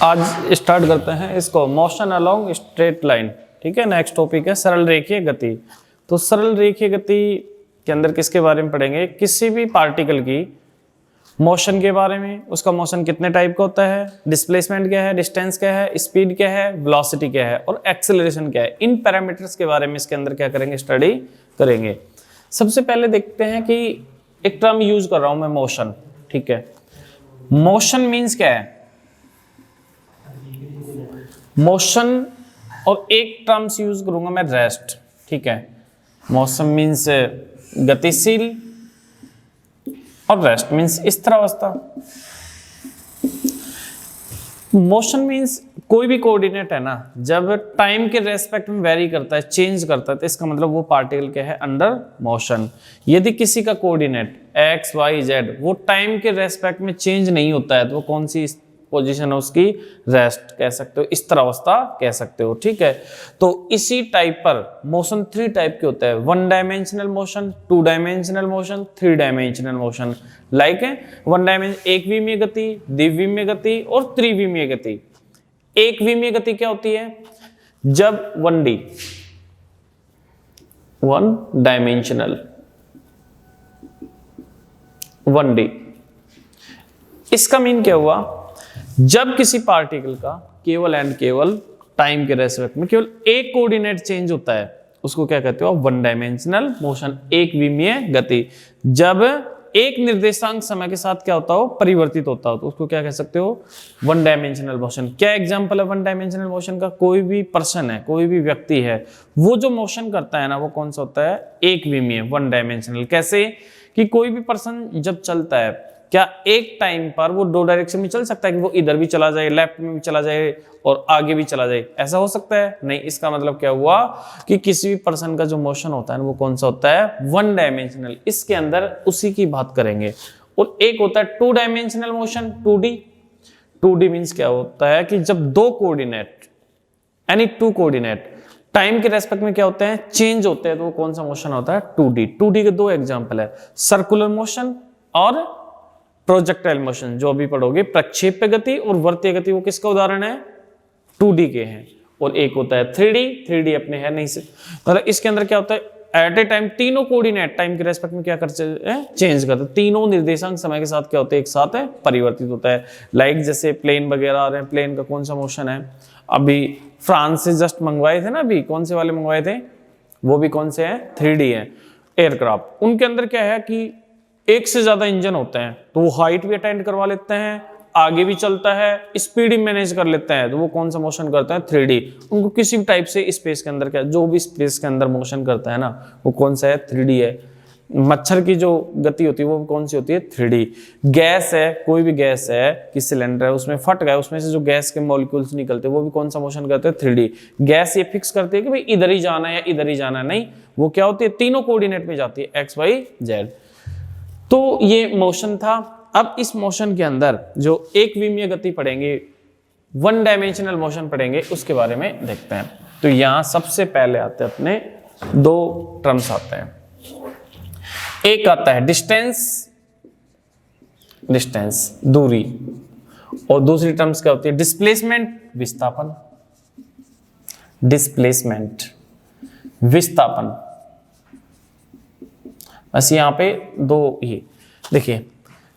आज स्टार्ट करते हैं इसको, मोशन अलोंग स्ट्रेट लाइन। ठीक है, नेक्स्ट टॉपिक है सरल रेखीय गति। तो सरल रेखीय गति के अंदर किसके बारे में पढ़ेंगे? किसी भी पार्टिकल की मोशन के बारे में, उसका मोशन कितने टाइप का होता है, डिस्प्लेसमेंट क्या है, डिस्टेंस क्या है, स्पीड क्या है, वेलोसिटी क्या है और एक्सेलरेशन क्या है। इन पैरामीटर्स के बारे में इसके अंदर क्या करेंगे, स्टडी करेंगे। सबसे पहले देखते हैं कि एक टर्म यूज कर रहा हूं मैं, मोशन। ठीक है, मोशन मीन्स क्या है? मोशन और एक टर्म्स यूज करूंगा मैं, रेस्ट। ठीक है, मोशन मीन्स गतिशील और रेस्ट मीन्स स्थिरावस्था। मोशन मीन्स कोई भी कोऑर्डिनेट है ना, जब टाइम के रेस्पेक्ट में वेरी करता है, चेंज करता है, तो इसका मतलब वो पार्टिकल क्या है, अंडर मोशन। यदि किसी का कोऑर्डिनेट एक्स वाई जेड वो टाइम के रेस्पेक्ट में चेंज नहीं होता है, तो वो कौन सी पोजीशन है उसकी? रेस्ट कह सकते हो, स्थिरावस्था कह सकते हो। ठीक है, तो इसी टाइप पर मोशन 3 टाइप के होते हैं, 1 dimensional motion, 2 dimensional motion, 3 dimensional motion. Like है 1 डायमेंशन, एक विमीय गति, द्विविमीय गति और त्रिविमीय गति। एक विमीय गति क्या होती है? जब 1D 1 डायमेंशनल 1D, इसका मीन क्या हुआ? जब किसी पार्टिकल का केवल एंड केवल टाइम के रेस्पेक्ट में केवल एक कोऑर्डिनेट चेंज होता है, उसको क्या कहते हो? 1 डायमेंशनल मोशन, एक विमीय गति। जब एक निर्देशांक समय के साथ क्या होता हो, परिवर्तित होता हो, तो उसको क्या कह सकते हो? 1 डायमेंशनल मोशन। क्या एग्जांपल है 1 डायमेंशनल मोशन का? कोई भी पर्सन है, कोई भी व्यक्ति है, वो जो मोशन करता है ना, वो कौन सा होता है? एक विमीय, 1 डायमेंशनल। कैसे कि कोई भी पर्सन जब चलता है, क्या एक टाइम पर वो 2 डायरेक्शन में चल सकता है कि वो इधर भी चला जाए, लेफ्ट में भी चला जाए और आगे भी चला जाए? ऐसा हो सकता है? नहीं। इसका मतलब क्या हुआ कि किसी भी पर्सन का जो मोशन होता है वो कौन सा होता है? 1 डायमेंशनल। इसके अंदर उसी की बात करेंगे। और एक होता है 2 dimensional motion, 2D। 2D means क्या होता है कि जब 2 कोऑर्डिनेट, यानी 2 कोऑर्डिनेट टाइम के रेस्पेक्ट में क्या होते हैं? चेंज होते हैं, तो वो कौन सा मोशन होता है? 2D। 2D के 2 एग्जाम्पल है, सर्कुलर मोशन और प्रोजेक्टाइल मोशन। जो अभी पढ़ोगे, प्रक्षेप्य गति और वर्तीय गति, वो किसका उदाहरण है? 2D के हैं। और एक होता है 3D। 3D अपने है नहीं से, मतलब इसके अंदर क्या होता है? एट ए टाइम तीनों कोऑर्डिनेट टाइम के रेस्पेक्ट में क्या करते हैं? चेंज करते हैं। तीनों निर्देशांक समय के साथ क्या होते हैं? एक साथ है, परिवर्तित होता है। लाइक जैसे प्लेन वगैरह आ रहे हैं, प्लेन का कौन सा मोशन है? अभी फ्रांस से जस्ट मंगवाए थे ना, अभी कौन से वाले मंगवाए थे? वो भी कौन से हैं? 3D है। एयरक्राफ्ट, उनके अंदर क्या है कि एक से ज्यादा इंजन होते हैं, तो वो हाइट भी अटेंड करवा लेते हैं, आगे भी चलता है, स्पीड भी मैनेज कर लेते हैं, तो वो कौन सा मोशन करते हैं? 3D। उनको किसी भी टाइप से स्पेस के अंदर क्या, जो भी स्पेस के अंदर मोशन करता है ना, वो कौन सा है? 3D है। मच्छर की जो गति होती है वो कौन सी होती है? 3D। गैस है, कोई भी गैस है कि सिलेंडर है, उसमें फट गया, उसमें से जो गैस के मॉलिक्यूल्स निकलते हैं, वो भी कौन सा मोशन करते हैं? 3D। गैस ये फिक्स करती है कि भाई इधर ही जाना है या इधर ही जाना है, नहीं, वो क्या होती है? तीनों कोऑर्डिनेट में जाती है, एक्स वाई जेड। तो ये मोशन था। अब इस मोशन के अंदर जो एक विमीय गति पढ़ेंगे, 1 डायमेंशनल मोशन पढ़ेंगे, उसके बारे में देखते हैं। तो यहां सबसे पहले आते हैं अपने 2 टर्म्स आते हैं। एक आता है डिस्टेंस, डिस्टेंस दूरी, और दूसरी टर्म्स क्या होती है? डिस्प्लेसमेंट, विस्थापन। डिस्प्लेसमेंट, विस्थापन। बस यहाँ पे 2 ही देखिए।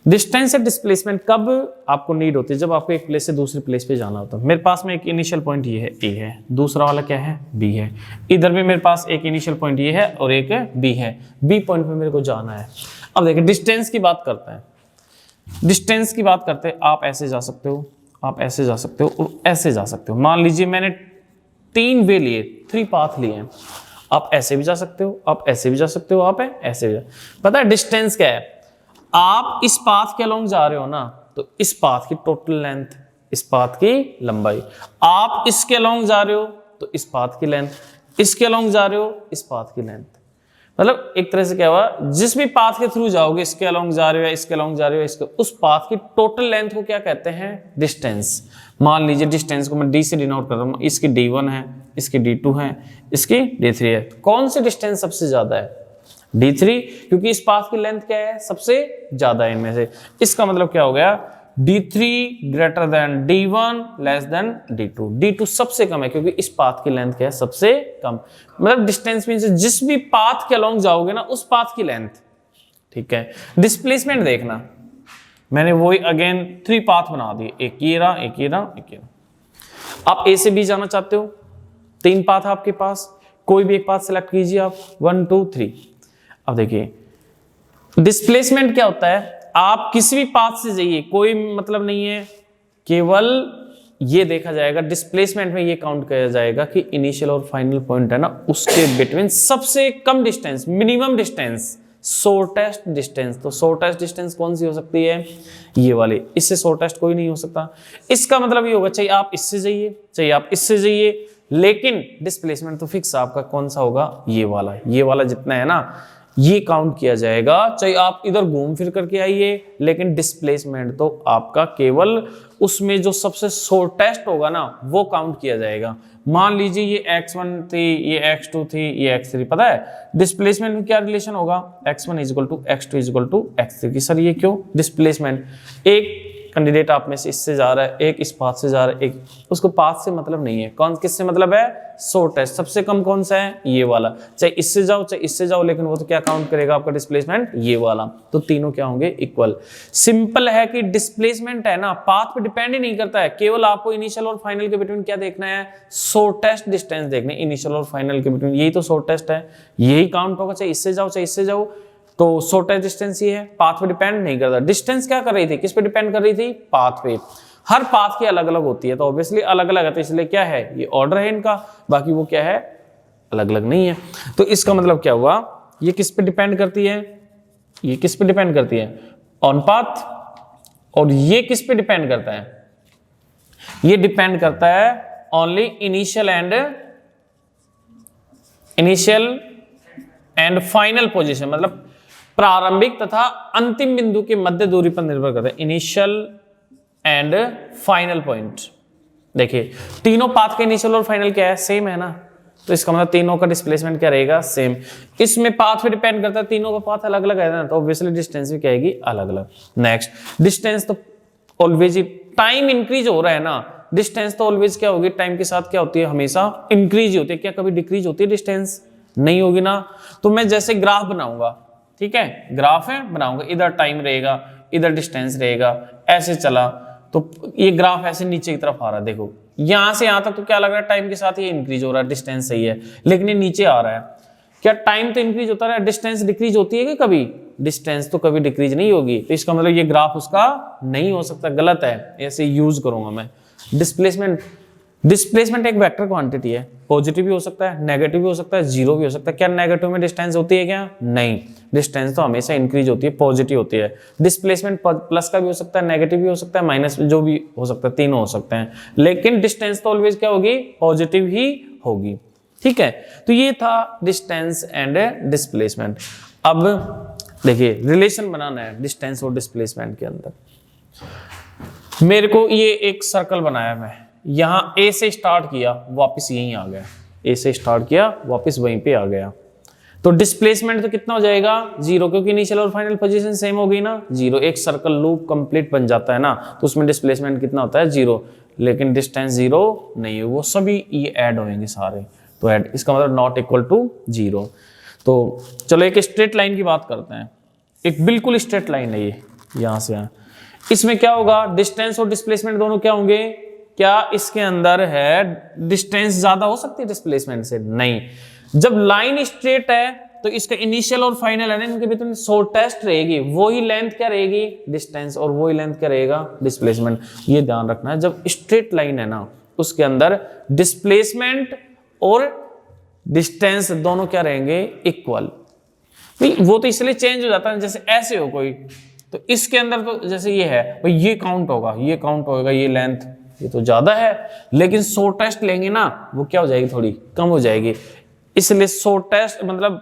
डिस्टेंस या डिस्प्लेसमेंट कब आपको नीड होती है? जब आपको एक प्लेस से दूसरी प्लेस पे जाना होता है। मेरे पास में एक इनिशियल पॉइंट ये है, ए है, दूसरा वाला क्या है? बी है। इधर भी मेरे पास एक इनिशियल पॉइंट ये है और एक बी है। बी पॉइंट पे मेरे को जाना है। अब देखिए डिस्टेंस की बात करते हैं। डिस्टेंस की बात करते हैं, आप ऐसे जा सकते हो, आप ऐसे जा सकते हो और ऐसे जा सकते हो। मान लीजिए मैंने 3 वे लिए, 3 पाथ लिए हैं। आप ऐसे भी जा सकते हो, आप ऐसे भी जा सकते हो, आप ऐसे भी जा। पता है डिस्टेंस क्या है? आप इस पाथ के अलोंग जा रहे हो ना, तो इस पाथ की टोटल लेंथ, इस पाथ की लंबाई। आप इसके अलोंग जा रहे हो तो इस पाथ की लेंथ, इसके अलोंग जा रहे हो इस पाथ की लेंथ। मतलब एक तरह से क्या हुआ, जिस भी पाथ के थ्रू जाओगे, इसके अलोंग जा रहे हो या इसके अलोंग जा रहे हो, इसके उस पाथ की टोटल लेंथ को क्या कहते हैं? डिस्टेंस। मान लीजिए डिस्टेंस को मैं डी से डिनोट कर रहा हूं, इसकी D1 है, इसकी D2 है, इसकी D3 है। कौन सी डिस्टेंस सबसे ज्यादा है? D3, क्योंकि इस पाथ की लेंथ क्या है? सबसे ज्यादा है इनमें से। इसका मतलब क्या हो गया d3 greater than d1 less than d2। d2 सबसे कम है क्योंकि इस पाथ की लेंथ क्या है, सबसे कम। मतलब डिस्टेंस मींस जिस भी पाथ के अलोंग जाओगे ना उस पाथ की लेंथ, ठीक है। डिस्प्लेसमेंट देखना, मैंने वही अगेन 3 पाथ बना दिए, एक ये रहा, एक ये रहा, एक ये रहा। आप ए से बी जाना चाहते हो, 3 पाथ आपके पास, कोई भी एक पाथ सेलेक्ट कीजिए आप, 1 2 3। अब देखिए डिस्प्लेसमेंट क्या होता है, आप किसी भी पाथ से जाइए, कोई मतलब नहीं है, केवल ये देखा जाएगा डिस्प्लेसमेंट में, ये काउंट किया जाएगा कि इनिशियल और फाइनल पॉइंट है ना उसके बिटवीन सबसे कम distance, minimum distance, shortest distance. तो शॉर्टेस्ट डिस्टेंस कौन सी हो सकती है, ये वाली, इससे शॉर्टेस्ट कोई नहीं हो सकता। इसका मतलब ये होगा चाहिए आप इससे जाइए, चाहिए आप इससे जाइए, लेकिन डिस्प्लेसमेंट तो फिक्स आपका कौन सा होगा, ये वाला जितना है ना ये काउंट किया जाएगा, चाहे आप इधर घूम फिर करके आइए, लेकिन डिस्प्लेसमेंट तो आपका केवल उसमें जो सबसे शॉर्टेस्ट होगा ना वो काउंट किया जाएगा। मान लीजिए ये x1 थी, ये x2 थी, ये x3, पता है डिस्प्लेसमेंट में क्या रिलेशन होगा, x1 equal to x2 equal to x3 की। सर ये क्यों, डिस्प्लेसमेंट, एक कैंडिडेट आप में से इससे जा रहा है, एक इस पाथ से जा रहा है, एक उसको पाथ से मतलब नहीं है, कौन किससे मतलब है, शॉर्टेस्ट, सबसे कम कौन सा है, ये वाला। चाहे इससे जाओ चाहे इससे जाओ, लेकिन वो तो क्या काउंट करेगा आपका डिस्प्लेसमेंट, ये वाला। तो तीनों क्या होंगे, इक्वल। सिंपल है कि डिस्प्लेसमेंट है ना पाथ पे डिपेंड ही नहीं करता है, केवल आपको इनिशियल और फाइनल के बिटवीन क्या देखना है, शॉर्टेस्ट डिस्टेंस देखने, इनिशियल और फाइनल के बिटवीन, यही तो शॉर्टेस्ट है, यही काउंट होगा, चाहे इससे जाओ चाहे इससे जाओ। तो शॉर्टेस्ट डिस्टेंस ये है, पाथ पे डिपेंड नहीं करता। डिस्टेंस क्या कर रही थी, किस पे डिपेंड कर रही थी, पाथ पे। हर पाथ की अलग अलग होती है, तो ऑब्वियसली अलग अलग है, तो इसलिए क्या है, ये ऑर्डर है इनका, बाकी वो क्या है, अलग अलग नहीं है। तो इसका मतलब क्या हुआ, ये किस पे डिपेंड करती है, ये किस पे डिपेंड करती है, ऑन पाथ। और ये किस पे डिपेंड करता है, ये डिपेंड करता है only initial and final position, मतलब प्रारंभिक तथा अंतिम बिंदु के मध्य दूरी पर निर्भर करता है, इनिशियल एंड फाइनल पॉइंट। देखिए तीनों पाथ के इनिशियल और फाइनल क्या है, सेम है ना, तो इसका मतलब तीनों का डिस्प्लेसमेंट क्या रहेगा, सेम। इसमें पाथ पे डिपेंड करता है, तीनों का पाथ अलग अलग है ना, तो ऑब्वियसली डिस्टेंस भी क्या आएगी, अलग अलग। नेक्स्ट, डिस्टेंस तो ऑलवेज, टाइम इंक्रीज हो रहा है ना, डिस्टेंस तो ऑलवेज क्या होगी, टाइम के साथ क्या होती है, हमेशा इंक्रीज होती है, क्या कभी डिक्रीज होती है डिस्टेंस, नहीं होगी ना। तो मैं जैसे ग्राफ बनाऊंगा, ठीक है, ग्राफ है बनाऊंगा, इधर टाइम रहेगा, इधर डिस्टेंस रहेगा, ऐसे चला तो ये ग्राफ ऐसे नीचे की तरफ आ रहा है, देखो यहां से यहां तक तो क्या लग रहा है, टाइम के साथ ये इंक्रीज हो रहा है, डिस्टेंस सही है, लेकिन ये नीचे आ रहा है, क्या टाइम तो इंक्रीज होता है, डिस्टेंस डिक्रीज होती है कि कभी, डिस्टेंस तो कभी डिक्रीज नहीं होगी। तो इसका मतलब ये ग्राफ उसका नहीं हो सकता, गलत है, ऐसे यूज करूंगा मैं। डिस्प्लेसमेंट एक वेक्टर क्वांटिटी है, पॉजिटिव भी हो सकता है, नेगेटिव भी हो सकता है, जीरो भी हो सकता है। क्या नेगेटिव में डिस्टेंस होती है क्या, नहीं, डिस्टेंस तो हमेशा इंक्रीज होती है, पॉजिटिव होती है। डिस्प्लेसमेंट प्लस का भी हो सकता है, नेगेटिव भी हो सकता है, माइनस जो भी हो सकता है, तीनों हो सकते हैं, लेकिन डिस्टेंस तो ऑलवेज क्या होगी, पॉजिटिव ही होगी, ठीक है। तो ये था डिस्टेंस एंड डिस्प्लेसमेंट। अब देखिए रिलेशन बनाना है डिस्टेंस और डिस्प्लेसमेंट के अंदर। मेरे को ये एक सर्कल बनाया, मैं यहां ए से स्टार्ट किया, वापस यहीं आ गया, ए से स्टार्ट किया वापस वहीं पे आ गया, तो डिस्प्लेसमेंट तो कितना हो जाएगा, जीरो, क्योंकि इनिशियल और फाइनल पोजीशन सेम हो गई ना, जीरो। एक सर्कल लूप कंप्लीट बन जाता है ना, तो उसमें डिस्प्लेसमेंट कितना होता है, जीरो, लेकिन डिस्टेंस जीरो नहीं है, वो सभी ये ऐड होंगे सारे, तो ऐड, इसका मतलब नॉट इक्वल टू जीरो। तो चलो एक स्ट्रेट लाइन की बात करते हैं, एक बिल्कुल स्ट्रेट लाइन है ये, यहां से यहां, इसमें क्या होगा, डिस्टेंस और डिस्प्लेसमेंट दोनों क्या होंगे, क्या इसके अंदर है डिस्टेंस ज्यादा हो सकती है डिस्प्लेसमेंट से, नहीं। जब लाइन स्ट्रेट है तो इसका इनिशियल और फाइनल है ना, इनके बीच में शॉर्टेस्ट रहेगी, वही लेंथ क्या रहेगी, डिस्टेंस, और वही लेंथ क्या रहेगा, डिस्प्लेसमेंट। ये ध्यान रखना है, जब स्ट्रेट लाइन है ना उसके अंदर डिस्प्लेसमेंट और डिस्टेंस दोनों क्या रहेंगे, इक्वल। वो तो इसलिए चेंज हो जाता है, जैसे ऐसे हो कोई, तो इसके अंदर तो जैसे ये है भाई, ये काउंट होगा, ये काउंट होगा, ये लेंथ ये तो ज्यादा है, लेकिन शॉर्टेस्ट लेंगे ना वो क्या हो जाएगी, थोड़ी कम हो जाएगी, इसलिए शॉर्टेस्ट मतलब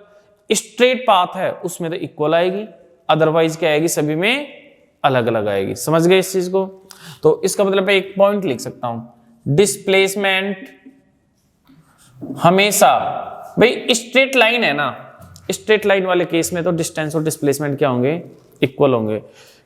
स्ट्रेट पाथ है उसमें तो इक्वल आएगी, अदरवाइज क्या आएगी, सभी में अलग अलग आएगी। समझ गए इस चीज को। तो इसका मतलब मैं एक पॉइंट लिख सकता हूं, डिस्प्लेसमेंट हमेशा, भाई स्ट्रेट लाइन है ना, स्ट्रेट लाइन वाले केस में तो डिस्टेंस और डिस्प्लेसमेंट क्या होंगे, इक्वल होंगे,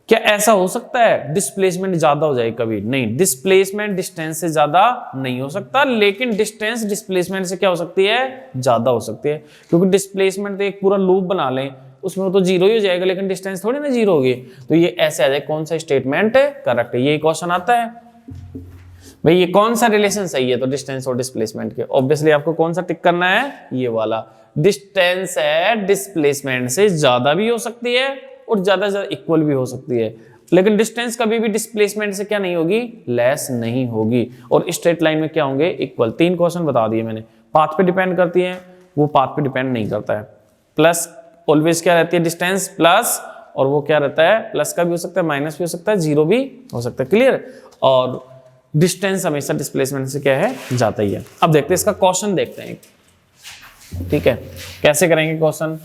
क्या ऐसा हो सकता है डिस्प्लेसमेंट ज्यादा हो जाए कभी? नहीं, डिस्प्लेसमेंट डिस्टेंस से ज्यादा नहीं हो सकता, लेकिन डिस्टेंस डिस्प्लेसमेंट से क्या हो सकती है? ज्यादा हो सकती है, क्योंकि डिस्प्लेसमेंट तो एक पूरा लूप बना लें उसमें तो जीरो ही हो जाएगा, लेकिन डिस्टेंस थोड़ी ना जीरो होगी। तो ये ऐसे आ जाए, कौन सा स्टेटमेंट करेक्ट है? ये क्वेश्चन आता है भाई, ये कौन सा रिलेशन सही है तो डिस्टेंस और डिस्प्लेसमेंट के? ऑब्वियसली आपको कौन सा टिक करना है? ये वाला। डिस्टेंस है डिस्प्लेसमेंट से ज्यादा भी हो सकती है और ज्यादा से ज्यादा इक्वल भी हो सकती है, लेकिन डिस्टेंस कभी भी डिस्प्लेसमेंट से क्या नहीं होगी? लेस नहीं होगी। और स्ट्रेट लाइन में क्या होंगे? इक्वल। 3 क्वेश्चन बता दिए मैंने। पाथ पे डिपेंड करती है, वो पाथ पे डिपेंड नहीं करता है। प्लस ऑलवेज क्या रहती है? डिस्टेंस प्लस, और वो क्या रहता है? प्लस का भी हो सकता है, माइनस भी हो सकता है, जीरो भी हो सकता है। क्लियर? और डिस्टेंस हमेशा डिस्प्लेसमेंट से क्या है? जाता ही है। अब देखते हैं इसका क्वेश्चन, देखते हैं, ठीक है, कैसे करेंगे क्वेश्चन।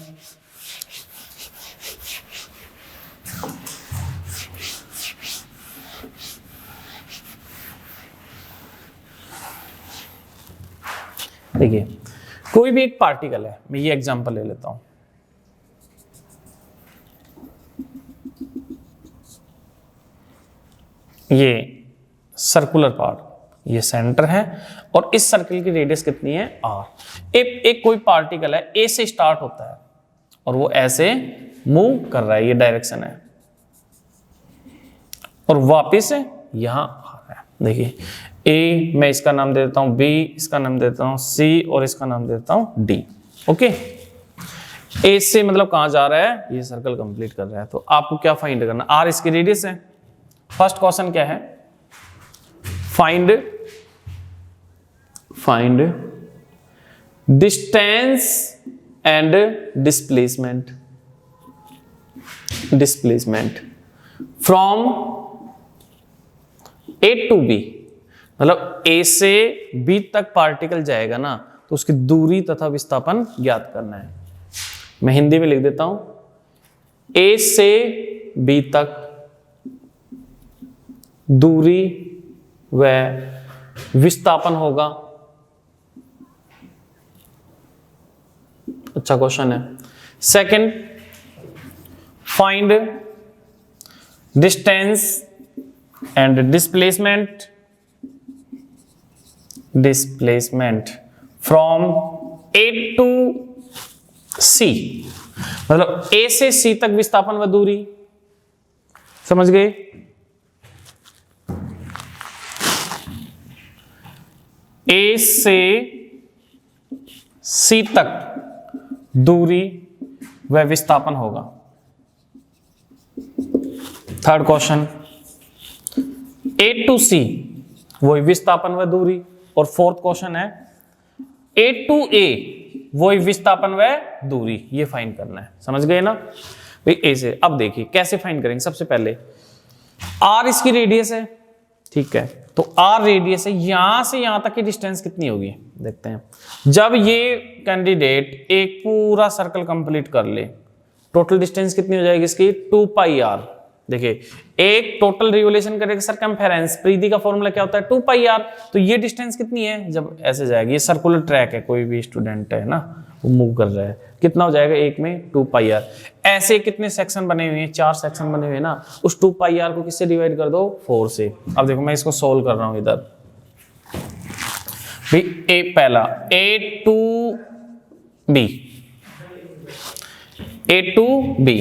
देखिए, कोई भी एक पार्टिकल है, मैं ये एग्जांपल ले लेता हूं, ये सर्कुलर पार्ट, ये सेंटर है, और इस सर्कल की रेडियस कितनी है? r। एक कोई पार्टिकल है, ए से स्टार्ट होता है और वो ऐसे मूव कर रहा है, ये डायरेक्शन है, और वापस यहां आ रहा है। देखिए, ए मैं इसका नाम दे देता हूं बी, इसका नाम दे देता हूं सी, और इसका नाम दे देता हूं डी। ओके, ए से मतलब कहां जा रहा है? ये सर्कल कंप्लीट कर रहा है। तो आपको क्या फाइंड करना? आर इसकी रेडियस है। फर्स्ट क्वेश्चन क्या है? Find distance and displacement from A to B. मतलब ए से बी तक पार्टिकल जाएगा ना, तो उसकी दूरी तथा विस्थापन ज्ञात करना है। मैं हिंदी में लिख देता हूं, ए से बी तक दूरी व विस्थापन होगा। अच्छा क्वेश्चन है। Second, find distance and displacement from A to C. मतलब ए से सी तक विस्थापन व दूरी, समझ गए? ए से सी तक दूरी व विस्थापन होगा। थर्ड क्वेश्चन, ए टू सी वही विस्थापन व दूरी। और फोर्थ क्वेश्चन है ए टू ए वही विस्थापन व दूरी, ये फाइंड करना है। समझ गए ना भाई? ए से अब देखिए कैसे फाइंड करेंगे। सबसे पहले आर इसकी रेडियस है, ठीक है, तो आर रेडियस है, यहां से यहां तक की डिस्टेंस कितनी होगी देखते हैं। जब ये कैंडिडेट एक पूरा सर्कल कंप्लीट कर ले, टोटल डिस्टेंस कितनी हो जाएगी इसकी? 2 पाई आर। देखिए, एक टोटल रिवोल्यूशन करेगा सरकमफेरेंस, प्रीति का फॉर्मूला क्या होता है? 2 पाई आर। तो ये डिस्टेंस कितनी है? जब ऐसे जाएगी, ये सर्कुलर ट्रैक है, कोई भी स्टूडेंट है ना वो मूव कर रहा है, कितना हो जाएगा? एक में 2 पाई आर। ऐसे कितने सेक्शन बने हुए हैं? 4 सेक्शन बने हुए हैं ना। उस 2 पाई आर को किससे डिवाइड कर दो? 4 से। अब देखो मैं इसको सोल्व कर रहा हूं इधर भाई। ए पहला A to B, A to B,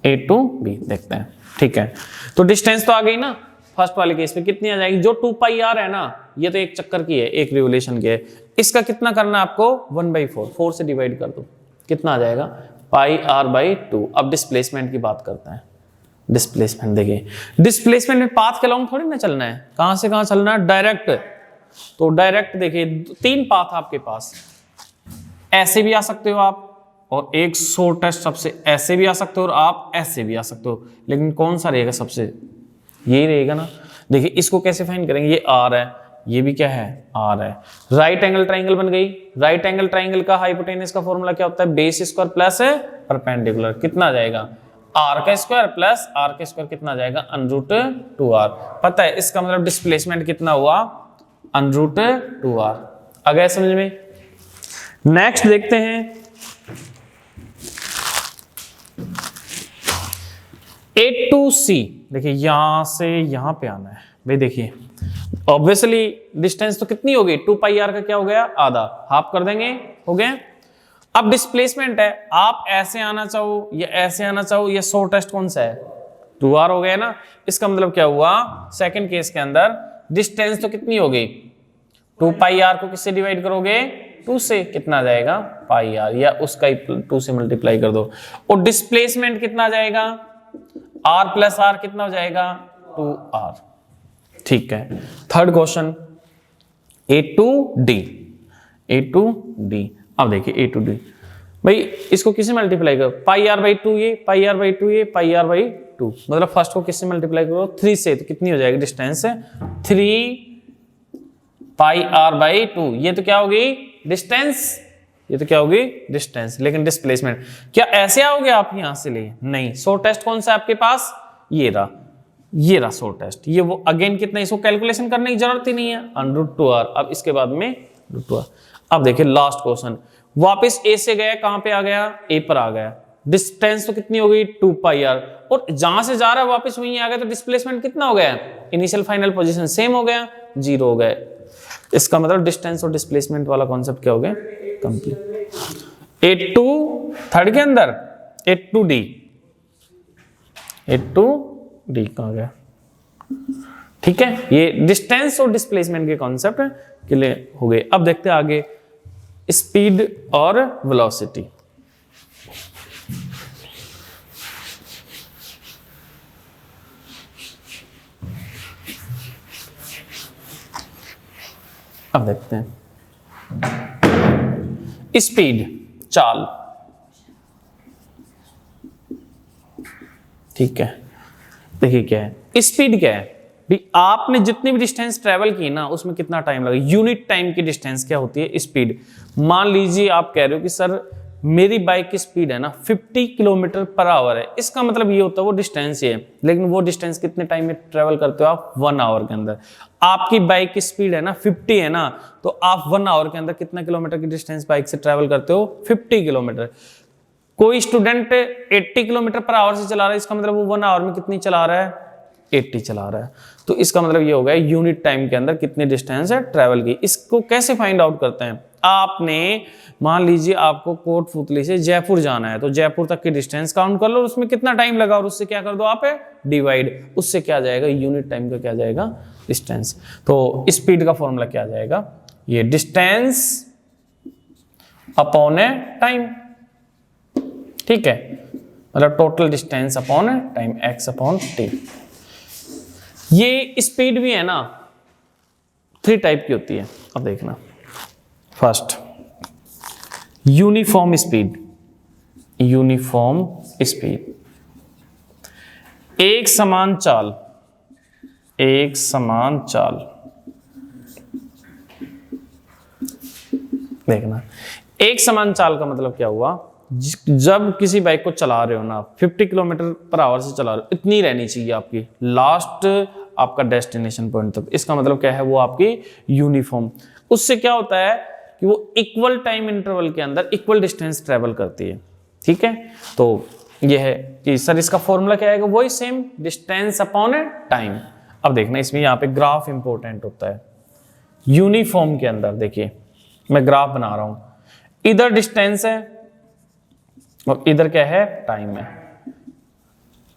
A to B देखते हैं, ठीक है। तो डिस्टेंस तो आ गई ना फर्स्ट वाले केस में, कितनी आ जाएगी? जो 2 पाई आर है ना, ये तो एक चक्कर की है, एक रिवोल्यूशन की है। इसका कितना करना है आपको? 1/4, 4 से डिवाइड कर दो, कितना आ जाएगा? पाई आर बाई 2। अब डिस्प्लेसमेंट की बात करते हैं। डिस्प्लेसमेंट देखिए, डिस्प्लेसमेंट में पाथ के अलॉन्ग थोड़ी ना चलना है, कहां से कहां चलना है? डायरेक्ट। तो डायरेक्ट देखिए 3 पाथ आपके पास, ऐसे भी आ सकते हो आप, और एक शॉर्टेस्ट सबसे ऐसे भी आ सकते हो, और आप ऐसे भी आ सकते हो। लेकिन कौन सा रहेगा सबसे? यही रहेगा ना। देखिए इसको कैसे फाइंड करेंगे? ये आर है, ये भी क्या है? आर है। राइट एंगल ट्राइंगल बन गई। राइट एंगल ट्राइंगल का हाइपोटेनस का फॉर्मूला क्या होता है? Base square plus perpendicular. कितना आ जाएगा? आर का स्क्वायर प्लस आर का स्क्वायर, कितना आ जाएगा? √2r। पता है इसका मतलब डिस्प्लेसमेंट कितना हुआ? √2r। आ गया समझ में? नेक्स्ट देखते हैं, ए टू सी, देखिए यहां से यहां पे आना है भाई। देखिए ऑब्वियसली डिस्टेंस तो कितनी होगी, 2πr का क्या हो गया, आधा, हाफ कर देंगे, हो गया। अब डिस्प्लेसमेंट है, आप ऐसे आना चाहो या ऐसे आना चाहो, ये शॉर्टेस्ट कौन सा है, 2r हो गया ना। इसका मतलब क्या हुआ, सेकंड केस के अंदर डिस्टेंस तो कितनी होगी, 2πr को किससे डिवाइड करोगे, 2 से, कितना आ जाएगा, πr, या उसका 2 से मल्टीप्लाई कर दो। और डिस्प्लेसमेंट कितना आ जाएगा, r प्लस r कितना हो जाएगा, 2r। ठीक है, third question A to D। अब देखिए A to D, भाई इसको किससे मल्टीप्लाई करो, πr/2 ये, πr/2 ये, πr/2, मतलब फर्स्ट को किससे मल्टीप्लाई करो, 3 से, तो कितनी हो जाएगी डिस्टेंस, 3πr/2। ये तो क्या होगी डिस्टेंस, ये तो क्या होगी डिस्टेंस। लेकिन डिस्प्लेसमेंट क्या ऐसे आओगे आप यहां से ले, नहीं। शॉर्टेस्ट कौन सा है आपके पास, ये रहा शॉर्टेस्ट। ये वो अगेन कितना, इसको कैलकुलेशन करने की जरूरत ही नहीं है, √2r। अब इसके बाद में √2r। अब देखिए लास्ट क्वेश्चन, वापस ए से गया, कहां पे आ गया, ए पर आ गया। डिस्टेंस तो कितनी हो गई, 2πr, और जहां से जा रहा है वापस वहीं आ गया, तो डिस्प्लेसमेंट कितना हो गया, इनिशियल फाइनल पोजीशन सेम हो गया, 0 हो गया। इसका मतलब डिस्टेंस और डिस्प्लेसमेंट वाला कॉन्सेप्ट क्या हो गया, कंप्लीट। A to थर्ड के अंदर A to D कहां गया, ठीक है। ये डिस्टेंस और डिस्प्लेसमेंट के कॉन्सेप्ट क्लियर हो गए। अब देखते हैं आगे स्पीड और वेलोसिटी। अब देखते हैं स्पीड, चाल, ठीक है। देखिए क्या है स्पीड, क्या है भी, आपने जितनी भी डिस्टेंस ट्रेवल की ना उसमें कितना टाइम लगा, यूनिट टाइम की डिस्टेंस क्या होती है, स्पीड। मान लीजिए आप कह रहे हो कि सर मेरी बाइक की स्पीड है ना 50 km/h है, इसका मतलब ये होता है वो डिस्टेंस ही है, लेकिन वो डिस्टेंस कितने टाइम में ट्रेवल करते हो आप, 1 आवर के अंदर। आपकी बाइक की स्पीड है ना 50 है ना, तो आप 1 आवर के अंदर कितना किलोमीटर की डिस्टेंस बाइक से ट्रेवल करते हो, 50 किलोमीटर। कोई स्टूडेंट 80 km/h से चला रहा है, इसका मतलब वो 1 आवर में कितनी चला रहा है, 80 चला रहा है। तो इसका मतलब ये हो गया यूनिट टाइम के अंदर कितनी डिस्टेंस है ट्रेवल की। इसको कैसे फाइंड आउट करते हैं, आपने मान लीजिए आपको कोटपुतली से जयपुर जाना है, तो जयपुर तक की डिस्टेंस काउंट कर लो, उसमें कितना टाइम लगा, और उससे क्या कर दो आप डिवाइड, उससे क्या जाएगा, यूनिट टाइम का क्या जाएगा, डिस्टेंस। तो स्पीड का फॉर्मूला क्या जाएगा, ये डिस्टेंस अपॉन टाइम, ठीक है, मतलब total distance upon time, x/t। ये स्पीड भी है ना 3 टाइप की होती है। अब देखना, फर्स्ट यूनिफॉर्म स्पीड, एक समान चाल, देखना एक समान चाल का मतलब क्या हुआ, जब किसी बाइक को चला रहे हो ना 50 km/h से चला रहे हो, इतनी रहनी चाहिए आपकी लास्ट आपका डेस्टिनेशन पॉइंट तक। इसका मतलब क्या है, वो आपकी यूनिफॉर्म। उससे क्या होता है कि वो इक्वल टाइम इंटरवल के अंदर इक्वल डिस्टेंस ट्रेवल करती है, ठीक है। तो ये है कि सर इसका फॉर्मूला क्या आएगा, वही सेम, डिस्टेंस अपॉन टाइम। अब देखना इसमें यहाँ पे ग्राफ इंपॉर्टेंट होता है। यूनिफॉर्म के अंदर देखिए मैं ग्राफ बना रहा हूं, इधर डिस्टेंस है और इधर क्या है, टाइम है।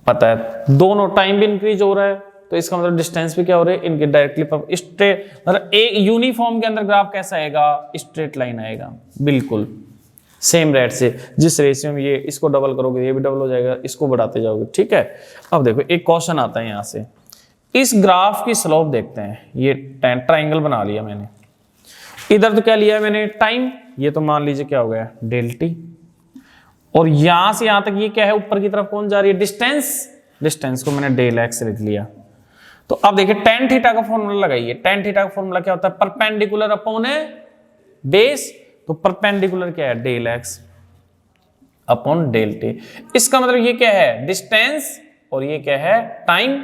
पता है दोनों टाइम भी इंक्रीज हो रहा है, तो इसका मतलब डिस्टेंस भी क्या हो रहा है, इनके डायरेक्टली स्ट्रेट, मतलब एक यूनिफॉर्म के अंदर ग्राफ कैसा आएगा, स्ट्रेट लाइन आएगा, बिल्कुल सेम रेट से। जिस रेशियो में ये इसको डबल करोगे ये भी डबल हो जाएगा, इसको बढ़ाते जाओगे, ठीक है। अब देखो एक क्वेश्चन आता है यहां से, इस ग्राफ की स्लोप देखते हैं। ये ट्राइंगल बना लिया मैंने, इधर तो क्या लिया है मैंने, टाइम, ये तो मान लीजिए क्या हो गया, ΔT, और यहां से यहां तक ये क्या है, ऊपर की तरफ कौन जा रही है, डिस्टेंस को मैंने ΔX लिख लिया। तो अब देखिए tan थीटा का फॉर्मूला लगाइए। tan थीटा का फॉर्मूला क्या होता है, परपेंडिकुलर अपॉन बेस। तो परपेंडिकुलर क्या है, ΔX अपॉन ΔT। इसका मतलब ये क्या है, डिस्टेंस, और ये क्या है, टाइम।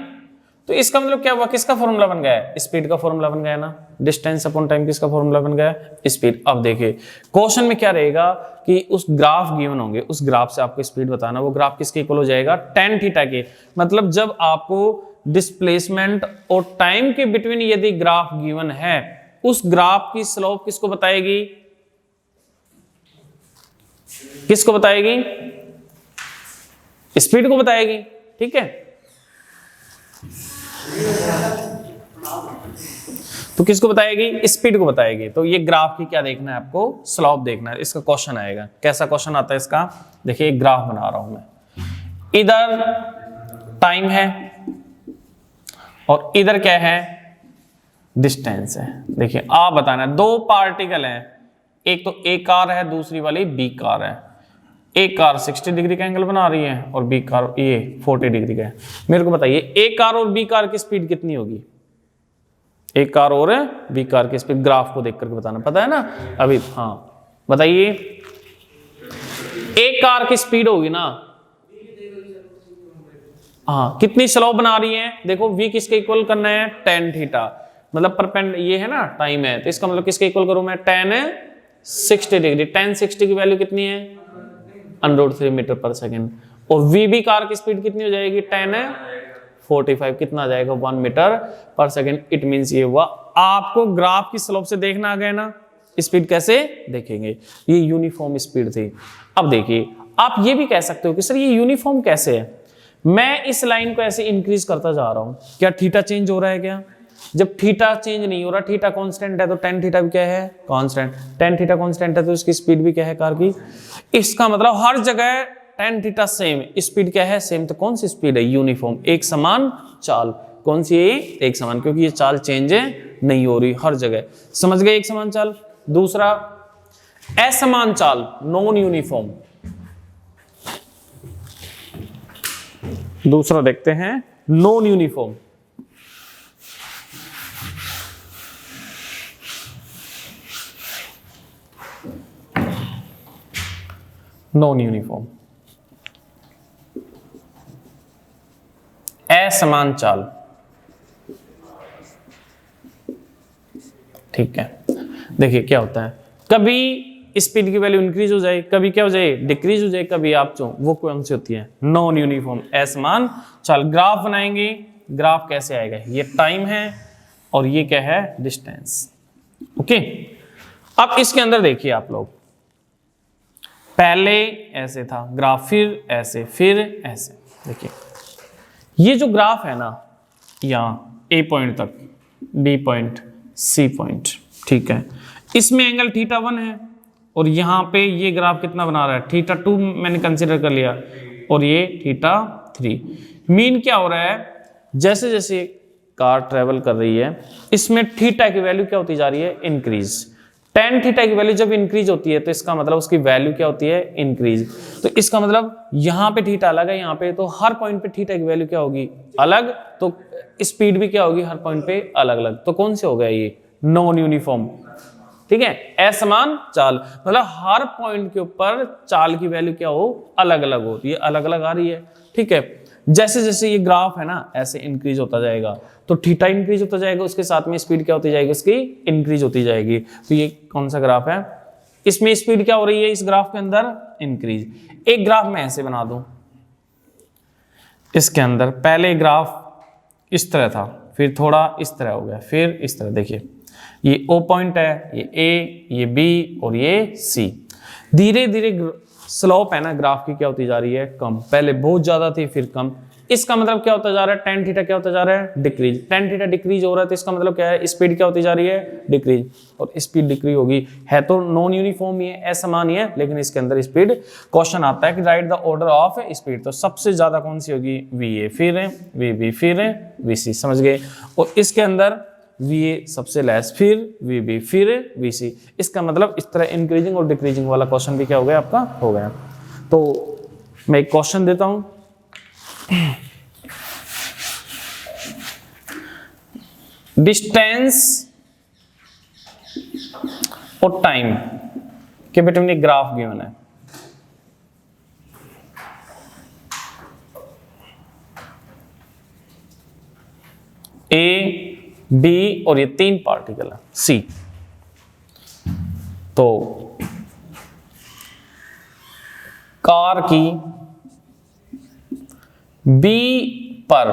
तो इसका मतलब क्या हुआ, किसका फॉर्मूला बन गया है, स्पीड का फॉर्मूला बन गया ना, डिस्टेंस अपॉन टाइम किसका फॉर्मूला बन गया है, स्पीड। अब देखिए क्वेश्चन में क्या रहेगा कि उस ग्राफ गिवन होंगे, उस ग्राफ से आपको स्पीड बताना, वो ग्राफ किसके इक्वल हो जाएगा, tan थीटा के। मतलब जब आपको डिस्प्लेसमेंट और टाइम के बिटवीन यदि ग्राफ गिवन है, उस ग्राफ की स्लोप किसको बताएगी, किसको बताएगी, स्पीड को बताएगी। ठीक है, तो किसको बताएगी, स्पीड को बताएगी। तो ये ग्राफ की क्या देखना है आपको, स्लोप देखना है। इसका क्वेश्चन आएगा, कैसा क्वेश्चन आता है इसका, देखिए एक ग्राफ बना रहा हूं मैं, इधर टाइम है और इधर क्या है, डिस्टेंस है। देखिए आप बताना, दो पार्टिकल हैं, एक तो ए कार है, दूसरी वाली बी कार है। ए कार 60 डिग्री का एंगल बना रही है और बी कार ये 40 डिग्री का है। मेरे को बताइए ए कार और बी कार की स्पीड कितनी होगी, ए कार और बी कार की स्पीड ग्राफ को देख करके बताना, पता है ना अभी। हाँ बताइए, ए कार की स्पीड होगी ना, हाँ कितनी स्लो बना रही है, देखो v किसके इक्वल करना है, tan थीटा, मतलब परपेंड ये है ना टाइम है, तो इसका मतलब किसके इक्वल करूं मैं, tan 60 डिग्री। tan 60 की वैल्यू कितनी है, √3 मीटर पर सेकेंड। और वी कार की स्पीड कितनी हो जाएगी, tan 45, कितना आ जाएगा, 1 मीटर पर सेकेंड। इट मींस ये हुआ, आपको ग्राफ की स्लोप से देखना आ गया ना, स्पीड कैसे देखेंगे, ये यूनिफॉर्म स्पीड थी। अब देखिए आप ये भी कह सकते हो कि सर ये यूनिफॉर्म कैसे है, मैं इस लाइन को ऐसे इंक्रीज करता जा रहा हूं, क्या थीटा चेंज हो रहा है क्या, जब थीटा चेंज नहीं हो रहा, थीटा कांस्टेंट है, तो tan थीटा भी क्या है, कांस्टेंट। tan थीटा कांस्टेंट है तो इसकी स्पीड भी क्या है कार की। इसका मतलब हर जगह tan थीटा सेम, स्पीड क्या है, सेम। तो कौन सी स्पीड है, यूनिफॉर्म, एक समान चाल। कौन सी है, एक समान, क्योंकि ये चाल चेंज नहीं हो रही हर जगह। समझ गए, एक समान चाल। दूसरा असमान चाल, नॉन यूनिफॉर्म। दूसरा देखते हैं, नॉन यूनिफॉर्म। नॉन यूनिफॉर्म, असमान चाल। ठीक है, देखिए क्या होता है, कभी स्पीड की वैल्यू इंक्रीज हो जाए, कभी क्या हो जाए, डिक्रीज हो जाए, कभी आप जो वो कौन सी होती है, नॉन यूनिफॉर्म, असमान चाल। ग्राफ बनाएंगे, ग्राफ कैसे आएगा, ये टाइम है और ये क्या है, डिस्टेंस। ओके, अब इसके अंदर देखिए आप लोग, पहले ऐसे था ग्राफ, फिर ऐसे, फिर ऐसे। देखिए ये जो ग्राफ है ना, यहाँ ए पॉइंट तक, बी पॉइंट, सी पॉइंट, ठीक है, इसमें एंगल θ1 है और यहाँ पे ये ग्राफ कितना बना रहा है, θ2 मैंने कंसीडर कर लिया और ये θ3। मीन क्या हो रहा है, जैसे जैसे कार ट्रेवल कर रही है, इसमें थीटा की वैल्यू क्या होती जा रही है, इंक्रीज। tan थीटा की वैल्यू जब इंक्रीज होती है तो इसका मतलब उसकी वैल्यू क्या होती है, इंक्रीज। तो इसका मतलब यहाँ पे थीटा अलग है, यहाँ पे, तो हर पॉइंट पे थीटा की वैल्यू क्या होगी, अलग, तो स्पीड भी क्या होगी हर पॉइंट पे अलग अलग। तो कौन से हो गया ये, नॉन यूनिफॉर्म। ठीक है, असमान चाल, मतलब हर पॉइंट के ऊपर चाल की वैल्यू क्या हो, अलग अलग हो, ये अलग अलग आ रही है। ठीक है, जैसे जैसे ये ग्राफ है ना, ऐसे इंक्रीज होता जाएगा, तो थीटा इंक्रीज होता जाएगा, उसके साथ में स्पीड क्या होती जाएगी, उसकी इंक्रीज होती जाएगी। तो ये कौन सा ग्राफ है, इसमें स्पीड क्या हो रही है, इस ग्राफ के अंदर इंक्रीज। एक ग्राफ मैं ऐसे बना दूं, इसके अंदर पहले ग्राफ इस तरह था, फिर थोड़ा इस तरह हो गया, फिर इस तरह। देखिए ये O पॉइंट है, ये A, ये B और ये C। धीरे धीरे स्लोप है ना ग्राफ की क्या होती जा रही है, कम। पहले बहुत ज्यादा थी, फिर कम। इसका मतलब क्या होता जा रहा है, tan थीटा क्या होता जा रहा है, डिक्रीज। tan थीटा डिक्रीज हो रहा है तो इसका मतलब क्या है, स्पीड क्या होती जा रही है, डिक्रीज। और स्पीड डिक्रीज होगी, है तो नॉन यूनिफॉर्म ही है, असमान ही है, लेकिन इसके अंदर स्पीड। क्वेश्चन आता है कि right the order of speed, तो सबसे ज्यादा कौन सी होगी, VA, फिर VB, फिर VC। समझ गए। और इसके अंदर VA सबसे लेस, फिर VB, फिर VC। इसका मतलब इस तरह इंक्रीजिंग और डिक्रीजिंग वाला क्वेश्चन भी क्या हो गया आपका, हो गया। तो मैं एक क्वेश्चन देता हूं, डिस्टेंस और टाइम के बिटवीन एक ग्राफ गिवन है, ए, बी और ये 3 पार्टिकल है सी। तो कार की बी पर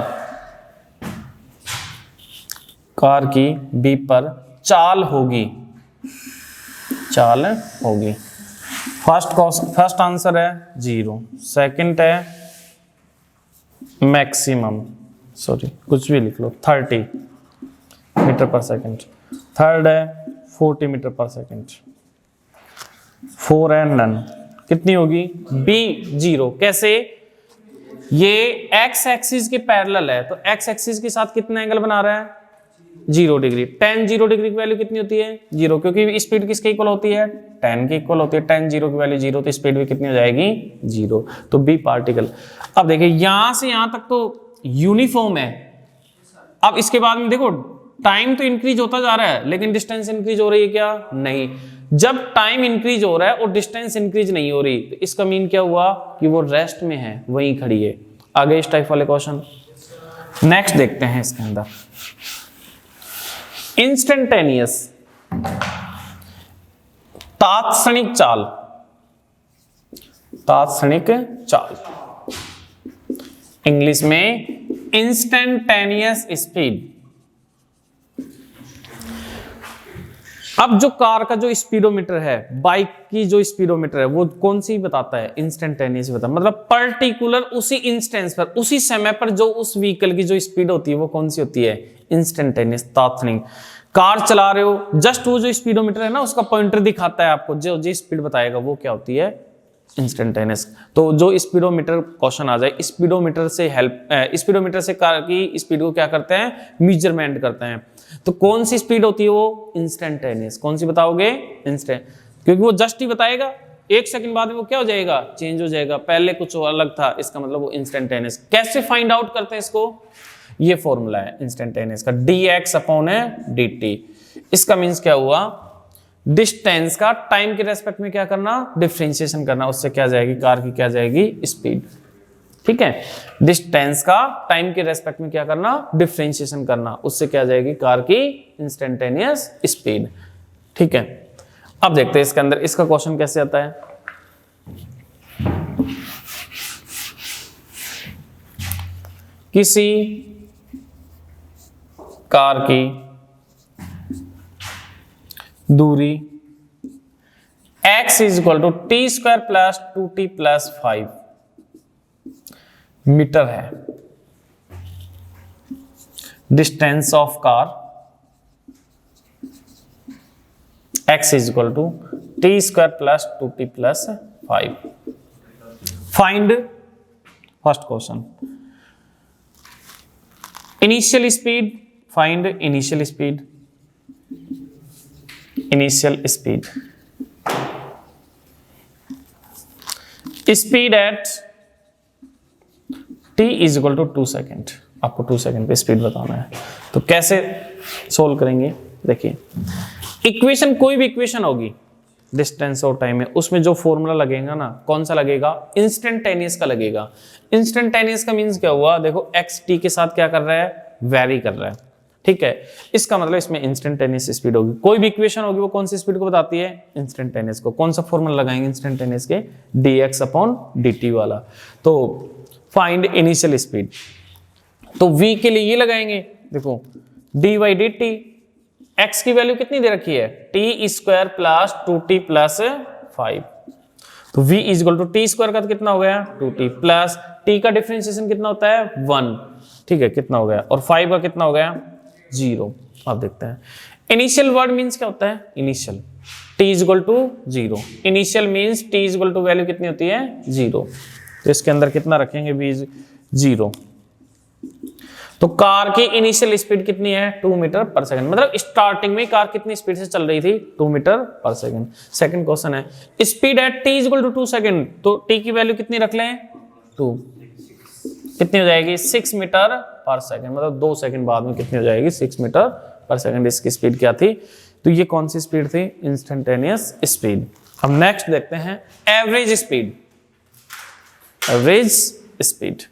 चाल होगी। फर्स्ट आंसर है 0, सेकंड है मैक्सिमम, सॉरी कुछ भी लिख लो 30 मीटर पर सेकंड, थर्ड है 40 मीटर पर सेकंड, 4 है नन। कितनी होगी? बी 0। कैसे? ये एक्स एक्सिस के पैरेलल है, तो एक्स एक्सिस के साथ कितना एंगल बना रहा है? 0 डिग्री। tan 0 डिग्री की वैल्यू कितनी होती है? 0, क्योंकि स्पीड किसके इक्वल होती है? tan के इक्वल होती है। tan 0 की वैल्यू 0, तो स्पीड भी कितनी हो जाएगी? 0। तो बी पार्टिकल। अब देखिए यहां से यहां तक तो यूनिफॉर्म है। अब इसके बाद में देखो टाइम तो इंक्रीज होता जा रहा है, लेकिन डिस्टेंस इंक्रीज हो रही है क्या? नहीं। जब टाइम इंक्रीज हो रहा है और डिस्टेंस इंक्रीज नहीं हो रही, तो इसका मीन क्या हुआ कि वो रेस्ट में है, वहीं खड़ी है। आगे इस टाइप वाले क्वेश्चन नेक्स्ट देखते हैं। इसके अंदर इंस्टेंटेनियस, तात्क्षणिक चाल, इंग्लिश में इंस्टेंटेनियस स्पीड। अब जो कार का जो स्पीडोमीटर है, बाइक की जो स्पीडोमीटर है, वो कौन सी बताता है? इंस्टेंटेनियस बताता है। मतलब पर्टिकुलर उसी इंस्टेंस पर, उसी समय पर जो उस व्हीकल की जो स्पीड होती है वो कौन सी होती है? इंस्टेंटेनियस, तात्क्षणिक। कार चला रहे हो, जस्ट वो जो स्पीडोमीटर है ना, उसका पॉइंटर दिखाता है आपको, जो स्पीड बताएगा वो क्या होती है? इंस्टेंटेनियस। तो जो स्पीडोमीटर क्वेश्चन आ जाए, स्पीडोमीटर से कार की स्पीड को क्या करते हैं? मेजरमेंट करते हैं। तो कौन सी स्पीड होती है वो? इंस्टेंटेनियस। कौन सी बताओगे? इंस्टेंट, क्योंकि वो जस्ट ही बताएगा, 1 सेकंड बाद में वो क्या हो जाएगा? चेंज हो जाएगा। पहले कुछ अलग था, इसका मतलब वो इंस्टेंटेनियस। कैसे फाइंड आउट करते हैं इसको? ये फॉर्मूला है इंस्टेंटेनियस का, dx/dt। इसका मीन्स क्या हुआ? डिस्टेंस का टाइम के रेस्पेक्ट में क्या करना? डिफरेंशिएशन करना। उससे क्या जाएगी? कार की क्या जाएगी? स्पीड। ठीक है, डिस्टेंस का टाइम के रेस्पेक्ट में क्या करना? डिफरेंशिएशन करना। उससे क्या जाएगी? कार की इंस्टेंटेनियस स्पीड। ठीक है, अब देखते हैं इसके अंदर इसका क्वेश्चन कैसे आता है। किसी कार की दूरी x = t² + 2t + 5 मीटर है। Distance of car x = t² + 2t + 5। Find first question initial speed. Find initial speed. Speed at t = 2 second. आपको 2 सेकेंड पे स्पीड बताना है, तो कैसे सोल्व करेंगे? देखिए, इक्वेशन, कोई भी इक्वेशन होगी डिस्टेंस और टाइम में, उसमें जो फॉर्मूला लगेगा ना, कौन सा लगेगा? इंस्टेंटेनियस का लगेगा। इंस्टेंटेनियस का मींस क्या हुआ? देखो x t के साथ क्या कर रहा है? वेरी कर रहा है। ठीक है, इसका मतलब इसमें इंस्टेंटेनियस स्पीड होगी। कोई भी इक्वेशन होगी वो कौन सी स्पीड को बताती है? इंस्टेंटेनियस को। कौन सा फॉर्मूला लगाएंगे इंस्टेंटेनियस के? dx/dt वाला। तो फाइंड इनिशियल स्पीड, तो v के लिए ये लगाएंगे। देखो dy/dt, x की वैल्यू कितनी दे रखी है? t² + 2t + 5। तो v = t² का कितना हो गया? 2t प्लस t का डिफरेंशिएशन कितना होता है? 1। ठीक है, कितना हो गया? और 5 का कितना हो गया? 0। अब देखते हैं इनिशियल वर्ड मींस क्या होता है? Initial, t = 0। Initial means t = value कितनी होती है? 0। तो इसके अंदर कितना रखेंगे? v 0। तो कार की इनिशियल स्पीड कितनी है? 2 मीटर पर सेकंड। मतलब स्टार्टिंग में कार कितनी स्पीड से चल रही थी? 2 मीटर पर सेकंड। सेकंड क्वेश्चन है स्पीड एट t = 2 सेकंड, तो t की वैल्यू कितनी रख लें? 2। कितनी हो जाएगी? 6 मीटर पर सेकंड। मतलब 2 सेकंड बाद में कितनी हो जाएगी? 6 मीटर पर सेकंड। इसकी स्पीड क्या थी? तो ये कौन सी स्पीड थी? Instantaneous speed. अब नेक्स्ट देखते हैं एवरेज स्पीड।